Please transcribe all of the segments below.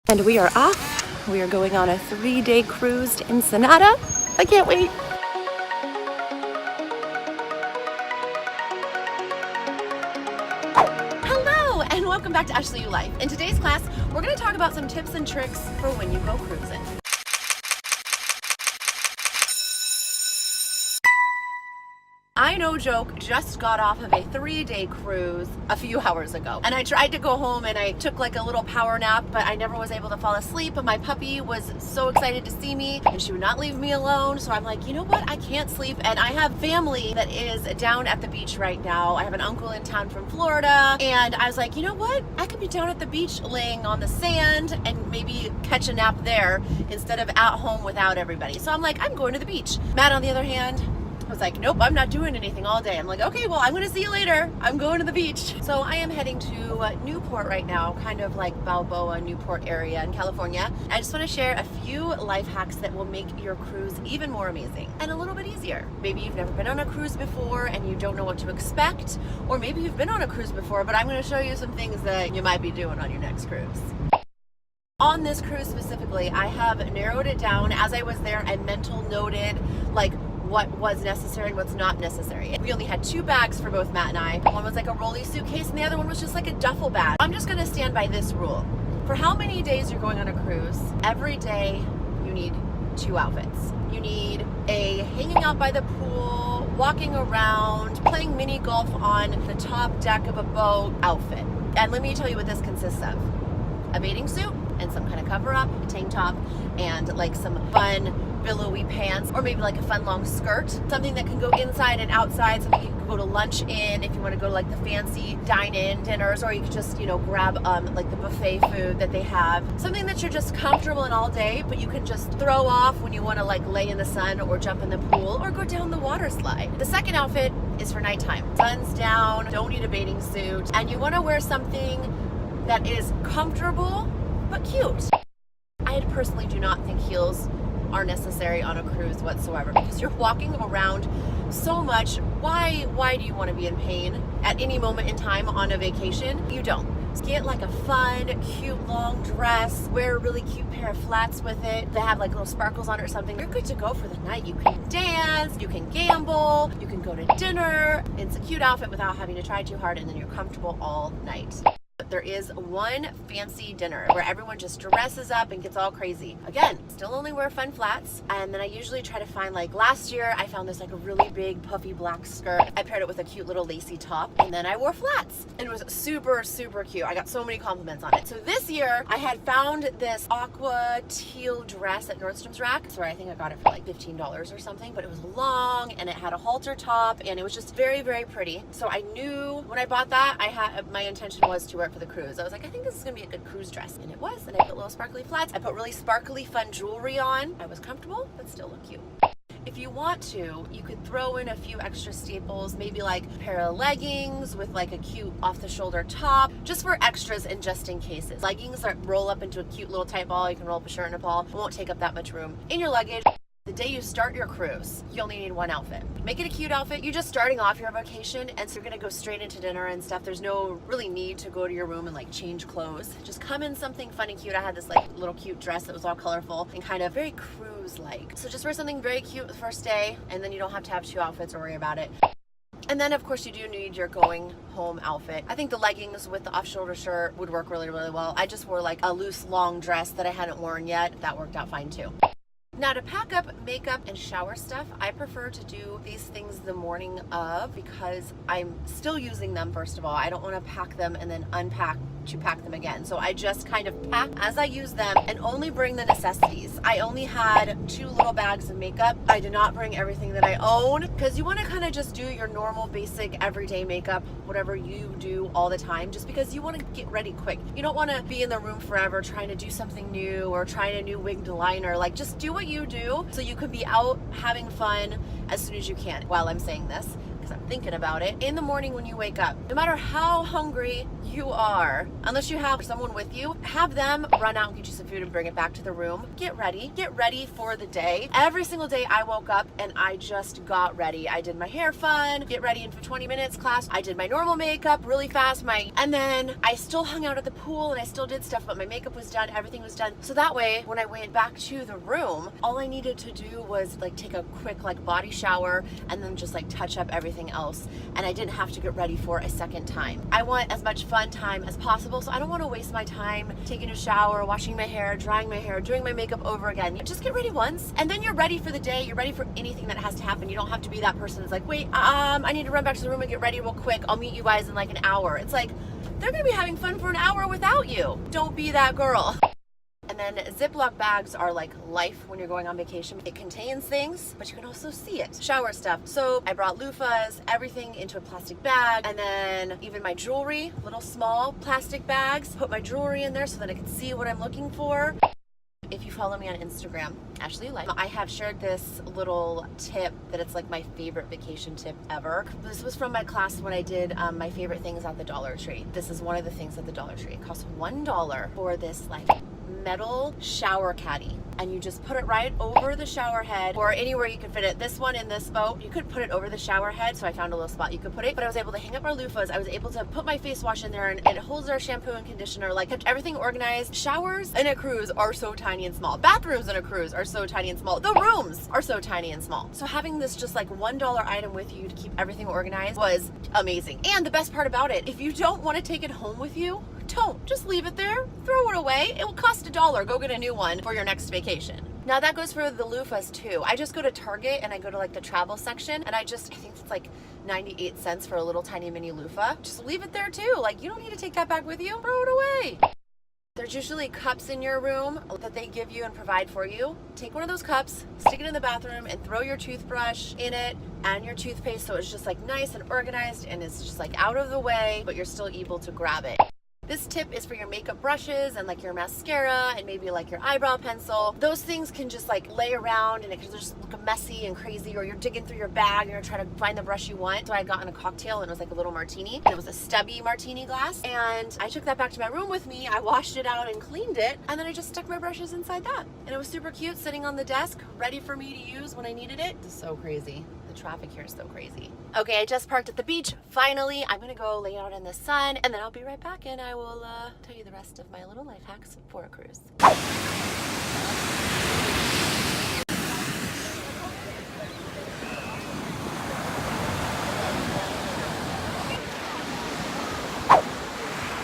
And we are off. We are going on a 3-day cruise to Ensenada. I can't wait. Hello, and welcome back to Actually You Life. In today's class, we're going to talk about some tips and tricks for when you go cruising. I, no joke, just got off of a 3-day cruise a few hours ago. And I tried to go home and I took like a little power nap, but I never was able to fall asleep. But my puppy was so excited to see me and she would not leave me alone. So I'm like, you know what? I can't sleep. And I have family that is down at the beach right now. I have an uncle in town from Florida. And I was like, you know what? I could be down at the beach laying on the sand and maybe catch a nap there instead of at home without everybody. So I'm like, I'm going to the beach. Matt, on the other hand, I was like, nope, I'm not doing anything all day. I'm like, okay, well, I'm gonna see you later. I'm going to the beach. So I am heading to Newport right now, kind of like Balboa, Newport area in California. I just wanna share a few life hacks that will make your cruise even more amazing and a little bit easier. Maybe you've never been on a cruise before and you don't know what to expect, or maybe you've been on a cruise before, but I'm gonna show you some things that you might be doing on your next cruise. On this cruise specifically, I have narrowed it down. As I was there, I mental noted like what was necessary and what's not necessary. We only had 2 bags for both Matt and I. One was like a rolly suitcase and the other one was just like a duffel bag. I'm just gonna stand by this rule. For how many days you're going on a cruise, every day you need 2 outfits. You need a hanging out by the pool, walking around, playing mini golf on the top deck of a boat outfit. And let me tell you what this consists of. A bathing suit and some kind of cover up, a tank top, and like some fun billowy pants, or maybe like a fun long skirt, something that can go inside and outside, something you can go to lunch in if you want to go to like the fancy dine-in dinners, or you could just, you know, grab like the buffet food that they have, something that you're just comfortable in all day, but you can just throw off when you want to like lay in the sun or jump in the pool or go down the water slide. The second outfit is for nighttime. Sun's down, don't need a bathing suit, and you want to wear something that is comfortable but cute. I personally do not think heels are necessary on a cruise whatsoever because you're walking around so much. Why do you want to be in pain at any moment in time on a vacation? You don't. Get like a fun, cute long dress, wear a really cute pair of flats with it that have like little sparkles on it or something. You're good to go for the night. You can dance, you can gamble, you can go to dinner. It's a cute outfit without having to try too hard, and then you're comfortable all night. There is one fancy dinner where everyone just dresses up and gets all crazy. Again, still only wear fun flats, and then I usually try to find, like last year I found this like a really big puffy black skirt. I paired it with a cute little lacy top, and then I wore flats, and it was super cute. I got so many compliments on it. So this year I had found this aqua teal dress at Nordstrom's Rack. Sorry, I think I got it for like $15 or something, but it was long and it had a halter top and it was just very pretty. So I knew when I bought that, my intention was to wear it for the cruise. I was like, I think this is gonna be a good cruise dress, and it was. And I put little sparkly flats. I put really sparkly fun jewelry on. I was comfortable, but still look cute. If you want to, you could throw in a few extra staples, maybe like a pair of leggings with like a cute off-the-shoulder top, just for extras and just in cases. Leggings that roll up into a cute little tight ball. You can roll up a shirt and a ball. It won't take up that much room in your luggage. The day you start your cruise, you only need 1 outfit. Make it a cute outfit. You're just starting off your vacation, and so you're gonna go straight into dinner and stuff. There's no really need to go to your room and like change clothes. Just come in something fun and cute. I had this like little cute dress that was all colorful and kind of very cruise-like. So just wear something very cute the first day, and then you don't have to have 2 outfits or worry about it. And then of course you do need your going home outfit. I think the leggings with the off-shoulder shirt would work really well. I just wore like a loose long dress that I hadn't worn yet. That worked out fine too. Now, to pack up makeup and shower stuff, I prefer to do these things the morning of because I'm still using them, first of all. I don't want to pack them and then unpack to pack them again. So I just kind of pack as I use them and only bring the necessities. I only had 2 little bags of makeup. I did not bring everything that I own because you want to kind of just do your normal, basic, everyday makeup, whatever you do all the time, just because you want to get ready quick. You don't want to be in the room forever trying to do something new or trying a new winged liner. Like, just do what you do so you can be out having fun as soon as you can. While I'm saying this, because I'm thinking about it. In the morning when you wake up, no matter how hungry you are, unless you have someone with you, have them run out and get you some food and bring it back to the room. Get ready for the day. Every single day I woke up and I just got ready. I did my hair fun, get ready in for 20 minutes class. I did my normal makeup really fast, and then I still hung out at the pool and I still did stuff, but my makeup was done, everything was done. So that way, when I went back to the room, all I needed to do was like take a quick like body shower and then just like touch up everything else. And I didn't have to get ready for a second time. I want as much fun time as possible, so I don't want to waste my time taking a shower, washing my hair, drying my hair, doing my makeup over again. Just get ready once and then you're ready for the day. You're ready for anything that has to happen. You don't have to be that person that's like, wait, I need to run back to the room and get ready real quick. I'll meet you guys in like an hour. It's like, they're gonna be having fun for an hour without you. Don't be that girl. And then Ziploc bags are like life when you're going on vacation. It contains things, but you can also see it. Shower stuff. So I brought loofahs, everything into a plastic bag, and then even my jewelry, little small plastic bags. Put my jewelry in there so that I can see what I'm looking for. If you follow me on Instagram, Ashley Life, I have shared this little tip that it's like my favorite vacation tip ever. This was from my class when I did my favorite things at the Dollar Tree. This is one of the things at the Dollar Tree. It costs $1 for this like metal shower caddy, and you just put it right over the shower head or anywhere you can fit it. This one in this boat, you could put it over the shower head, so I found a little spot you could put it, but I was able to hang up our loofahs. I was able to put my face wash in there, and it holds our shampoo and conditioner, like kept everything organized. Showers in a cruise are so tiny and small. Bathrooms in a cruise are so tiny and small. The rooms are so tiny and small. So having this just like $1 item with you to keep everything organized was amazing. And the best part about it, if you don't want to take it home with you, don't. Just leave it there, throw it away. It will cost $1. Go get a new one for your next vacation. Now that goes for the loofahs too. I just go to Target and I go to like the travel section, and I think it's like 98 cents for a little tiny mini loofah. Just leave it there too. Like, you don't need to take that back with you. Throw it away. There's usually cups in your room that they give you and provide for you. Take one of those cups, stick it in the bathroom, and throw your toothbrush in it and your toothpaste, so it's just like nice and organized and it's just like out of the way, but you're still able to grab it. This tip is for your makeup brushes and like your mascara and maybe like your eyebrow pencil. Those things can just like lay around and it can just look messy and crazy, or you're digging through your bag and you're trying to find the brush you want. So I got in a cocktail and it was like a little martini, and it was a stubby martini glass, and I took that back to my room with me. I washed it out and cleaned it, and then I just stuck my brushes inside that, and it was super cute, sitting on the desk ready for me to use when I needed it. It's so crazy. The traffic here is so crazy. Okay, I just parked at the beach. Finally, I'm gonna go lay out in the sun, and then I'll be right back and I will tell you the rest of my little life hacks for a cruise.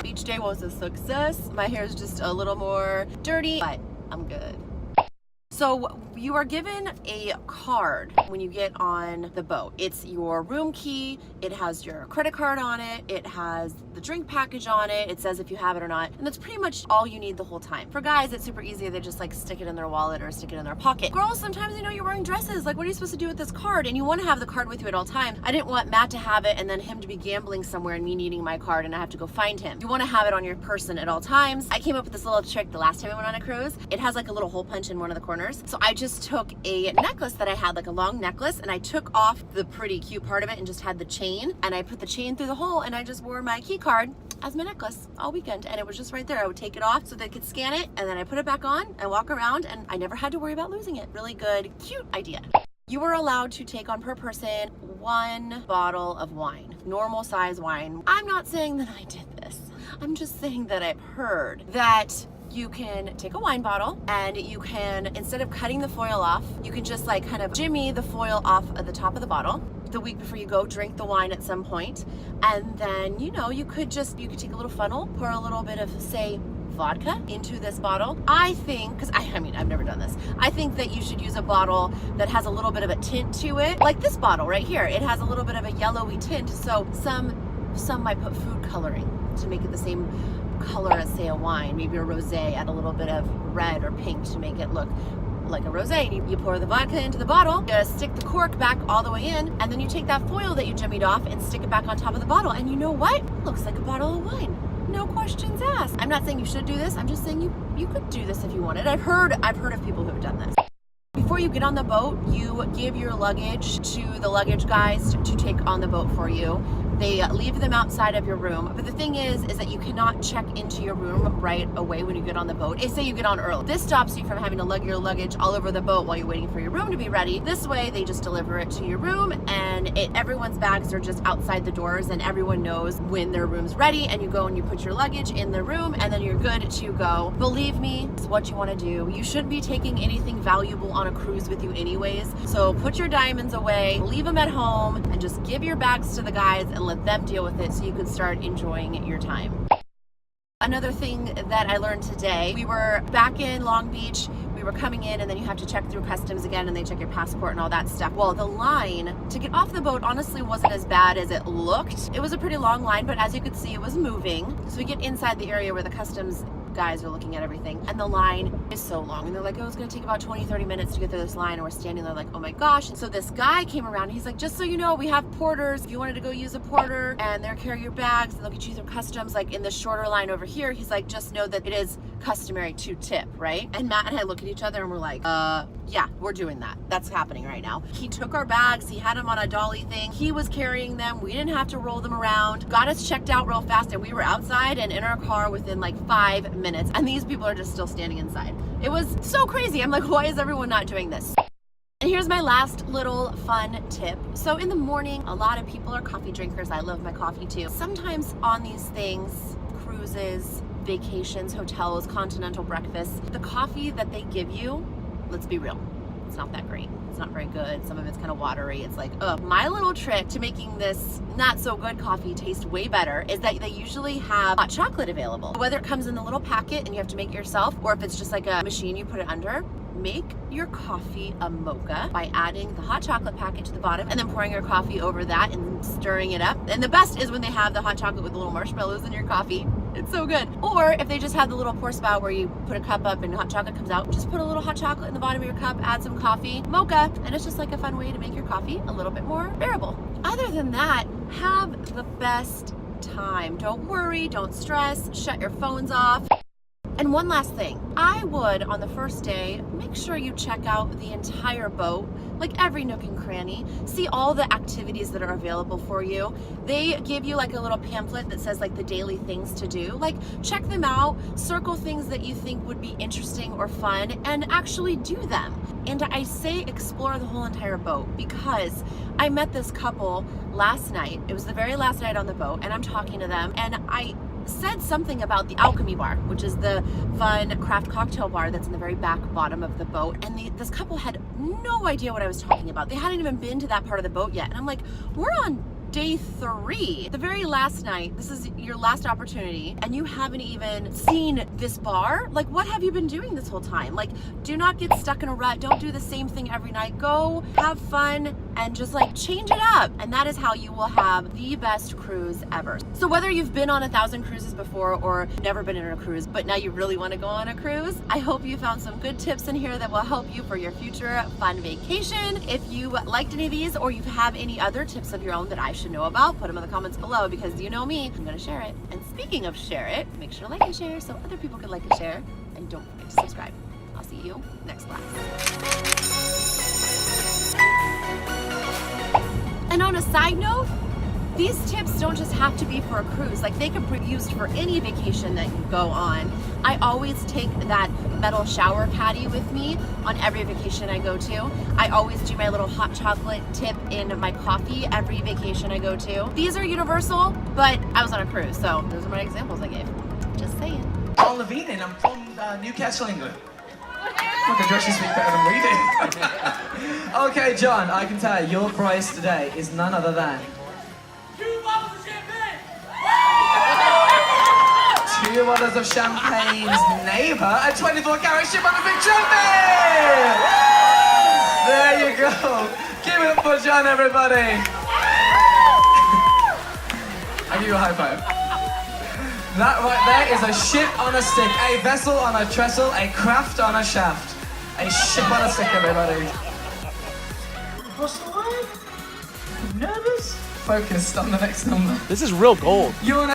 Beach day was a success. My hair is just a little more dirty, but I'm good. So you are given a card when you get on the boat. It's your room key, it has your credit card on it, it has the drink package on it, it says if you have it or not, and that's pretty much all you need the whole time. For guys, it's super easy. They just like stick it in their wallet or stick it in their pocket. Girls, sometimes you're wearing dresses. Like, what are you supposed to do with this card? And you want to have the card with you at all times. I didn't want Matt to have it and then him to be gambling somewhere and me needing my card and I have to go find him. You want to have it on your person at all times. I came up with this little trick the last time I went on a cruise. It has like a little hole punch in one of the corners. So I just took a necklace that I had, like a long necklace, and I took off the pretty cute part of it and just had the chain, and I put the chain through the hole, and I just wore my key card as my necklace all weekend, and it was just right there. I would take it off so they could scan it, and then I put it back on and walk around, and I never had to worry about losing it. Really good, cute idea. You were allowed to take on per person 1 bottle of wine, normal size wine. I'm not saying that I did this. I'm just saying that I've heard that you can take a wine bottle and you can, instead of cutting the foil off, you can just like kind of jimmy the foil off at the top of the bottle. The week before you go, drink the wine at some point, and then you could take a little funnel, pour a little bit of, say, vodka into this bottle. I think, because I mean I've never done this, I think that you should use a bottle that has a little bit of a tint to it, like this bottle right here. It has a little bit of a yellowy tint, so some might put food coloring to make it the same color as, say, a wine, maybe a rosé, add a little bit of red or pink to make it look like a rosé. You pour the vodka into the bottle, you stick the cork back all the way in, and then you take that foil that you jimmied off and stick it back on top of the bottle, and you know what? It looks like a bottle of wine. No questions asked. I'm not saying you should do this. I'm just saying you could do this if you wanted. I've heard of people who have done this. Before Before you get on the boat, you give your luggage to the luggage guys to take on the boat for you. They leave them outside of your room. But the thing is that you cannot check into your room right away when you get on the boat. Say you get on early. This stops you from having to lug your luggage all over the boat while you're waiting for your room to be ready. This way, they just deliver it to your room, and everyone's bags are just outside the doors, and everyone knows when their room's ready, and you go and you put your luggage in the room, and then you're good to go. Believe me, it's what you want to do. You shouldn't be taking anything valuable on a cruise with you anyways. So put your diamonds away, leave them at home, and just give your bags to the guys and let them deal with it so you can start enjoying your time. Another thing that I learned today, we were back in Long Beach, we were coming in, and then you have to check through customs again, and they check your passport and all that stuff. Well, the line to get off the boat honestly wasn't as bad as it looked. It was a pretty long line, but as you could see, it was moving. So we get inside the area where the customs guys are looking at everything, and the line is so long, and they're like, oh, it's gonna take about 20-30 minutes to get through this line, and we're standing there like, oh my gosh. And so this guy came around, he's like, just so you know, we have porters. If you wanted to go use a porter and they'll carry your bags and they'll get you through customs, like in the shorter line over here, he's like, just know that it is customary to tip, right? And Matt and I look at each other and we're like, yeah, we're doing that. That's happening right now. He took our bags, he had them on a dolly thing, he was carrying them, we didn't have to roll them around, got us checked out real fast, and we were outside and in our car within like 5 minutes, and these people are just still standing inside. It was so crazy. I'm like, why is everyone not doing this? And here's my last little fun tip. So in the morning, a lot of people are coffee drinkers. I love my coffee too. Sometimes on these things, cruises, vacations, hotels, continental breakfasts, the coffee that they give you, let's be real, it's not that great. It's not very good. Some of it's kind of watery. It's like, ugh. My little trick to making this not so good coffee taste way better is that they usually have hot chocolate available. Whether it comes in the little packet and you have to make it yourself, or if it's just like a machine you put it under, make your coffee a mocha by adding the hot chocolate packet to the bottom and then pouring your coffee over that and stirring it up. And the best is when they have the hot chocolate with the little marshmallows in your coffee. It's so good. Or if they just have the little pour spout where you put a cup up and hot chocolate comes out, just put a little hot chocolate in the bottom of your cup, add some coffee, mocha, and it's just like a fun way to make your coffee a little bit more bearable. Other than that, have the best time. Don't worry, don't stress, shut your phones off. And one last thing, I would on the first day make sure you check out the entire boat, like every nook and cranny, see all the activities that are available for you. They give you like a little pamphlet that says like the daily things to do. Like check them out, circle things that you think would be interesting or fun, and actually do them. And I say explore the whole entire boat because I met this couple last night. It was the very last night on the boat, and I'm talking to them, and I said something about the Alchemy Bar, which is the fun craft cocktail bar that's in the very back bottom of the boat. And this couple had no idea what I was talking about. They hadn't even been to that part of the boat yet. And I'm like, we're on day 3, the very last night. This is your last opportunity and you haven't even seen this bar. Like, what have you been doing this whole time? Like, do not get stuck in a rut. Don't do the same thing every night. Go have fun and just like change it up. And that is how you will have the best cruise ever. So whether you've been on 1,000 cruises before or never been on a cruise, but now you really want to go on a cruise, I hope you found some good tips in here that will help you for your future fun vacation. If you liked any of these or you have any other tips of your own that I should know about, put them in the comments below because you know me, I'm going to share it. And speaking of share it, make sure to like and share so other people can like and share. And don't forget to subscribe. I'll see you next class. And on a side note, these tips don't just have to be for a cruise. Like, they could be used for any vacation that you go on. I always take that metal shower caddy with me on every vacation I go to. I always do my little hot chocolate tip in my coffee every vacation I go to. These are universal, but I was on a cruise, so those are my examples I gave. Just saying. I'm Levine and I'm from Newcastle, England. I can actually speak better than reading. Okay, John, I can tell you, your prize today is none other than 2 bottles of champagne! 2 bottles of champagne's neighbour, a 24-carat ship on a big champagne! There you go. Give it up for John, everybody. I'll give you a high five. That right there is a ship on a stick, a vessel on a trestle, a craft on a shaft. A ship on a stick, everybody. What's the word? Nervous? Focused on the next number. This is real gold. You're